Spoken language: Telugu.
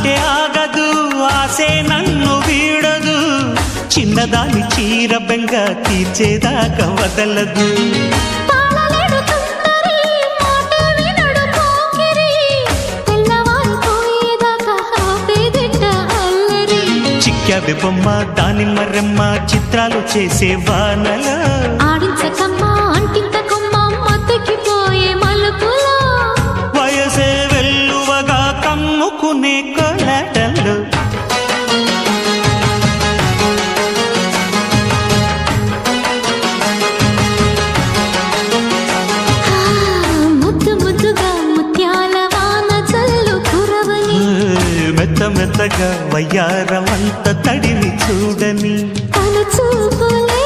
ఆటే ఆగదు ఆసే నన్ను వీడదు చిన్నదాని చీర బెంగ తీర్చేదాకా వదలదు చిక్కాబె బొమ్మ దాని మర్రెమ్మ చిత్రాలు చేసే వానల ఆడించకమ్మా అంటింతకమ్మ మత్తకిపోయే మలుపులో వయసే వెల్లువగా కమ్ముకునే కొలటలు ముద్దు ముద్దుగా ముత్యాల వాన చల్లు కురవని మెత్త మెత్తగా వయ్యారమంత తడిని చూడని తన చూపులే